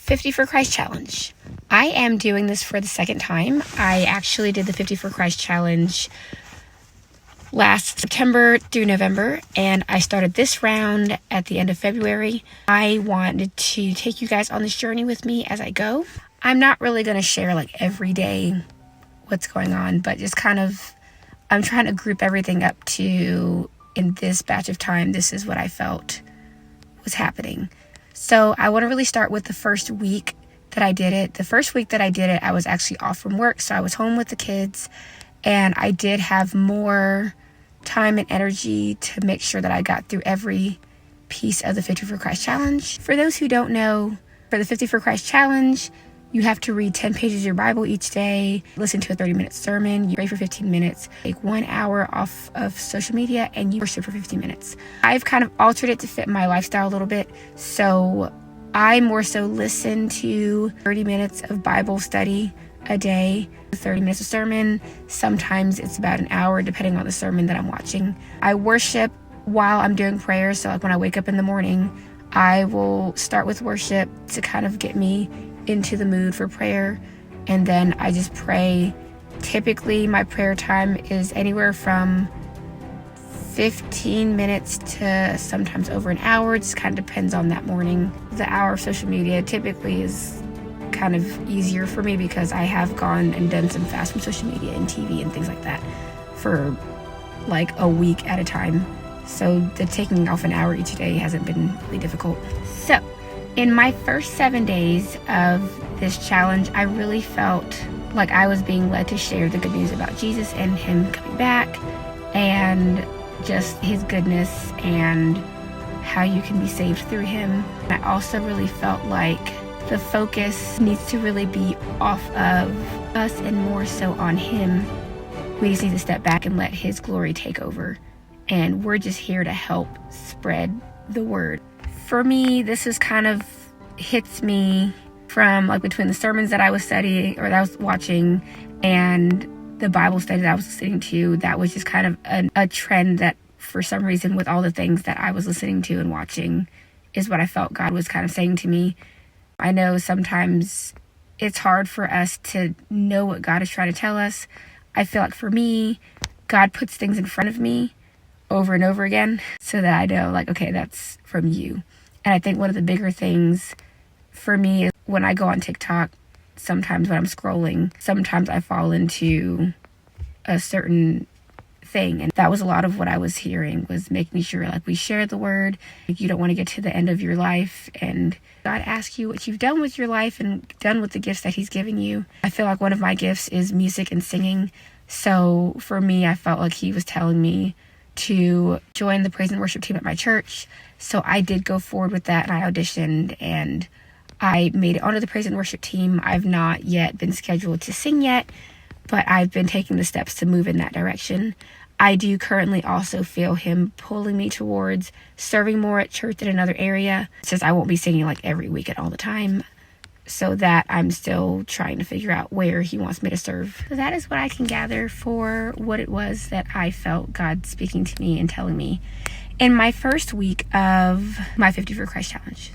50 for Christ challenge. I am doing this for the second time. I actually did the 50 for Christ challenge last September through November, and I started this round at the end of February. I wanted to take you guys on this journey with me as I go. I'm not really going to share like every day what's going on, but just kind of, I'm trying to group everything up to, in this batch of time, this is what I felt was happening. So I want to really start with the first week that I did it. The first week that I did it, I was actually off from work, so I was home with the kids, and I did have more time and energy to make sure that I got through every piece of the 50 for Christ challenge. For those who don't know, for the 50 for Christ challenge, you have to read 10 pages of your Bible each day, listen to a 30-minute sermon, you pray for 15 minutes, take 1 hour off of social media, and you worship for 15 minutes. I've kind of altered it to fit my lifestyle a little bit, so I more so listen to 30 minutes of Bible study a day, 30 minutes of sermon. Sometimes it's about an hour depending on the sermon that I'm watching. I worship while I'm doing prayer, so like when I wake up in the morning, I will start with worship to kind of get me into the mood for prayer, and then I just pray. Typically my prayer time is anywhere from 15 minutes to sometimes over an hour. It just kind of depends on that morning. The hour of social media typically is kind of easier for me because I have gone and done some fast from social media and TV and things like that for like a week at a time. So the taking off an hour each day hasn't been really difficult. So in my first 7 days of this challenge, I really felt like I was being led to share the good news about Jesus and him coming back and just his goodness and how you can be saved through him. I also really felt like the focus needs to really be off of us and more so on him. We just need to step back and let his glory take over. And we're just here to help spread the word. For me, this is kind of hits me from like between the sermons that I was studying or that I was watching and the Bible study that I was listening to. That was just kind of a trend that for some reason with all the things that I was listening to and watching is what I felt God was kind of saying to me. I know sometimes it's hard for us to know what God is trying to tell us. I feel like for me, God puts things in front of me over and over again so that I know like, okay, that's from you. And I think one of the bigger things for me is when I go on TikTok, sometimes when I'm scrolling, sometimes I fall into a certain thing. And that was a lot of what I was hearing, was making sure like we share the word. Like, you don't want to get to the end of your life and God asks you what you've done with your life and done with the gifts that he's given you. I feel like one of my gifts is music and singing. So for me, I felt like he was telling me to join the praise and worship team at my church. So I did go forward with that, and I auditioned and I made it onto the praise and worship team. I've not yet been scheduled to sing yet, but I've been taking the steps to move in that direction. I do currently also feel him pulling me towards serving more at church in another area, since I won't be singing like every weekend all the time. So that I'm still trying to figure out where he wants me to serve. So that is what I can gather for what it was that I felt God speaking to me and telling me in my first week of my 50 for Christ challenge.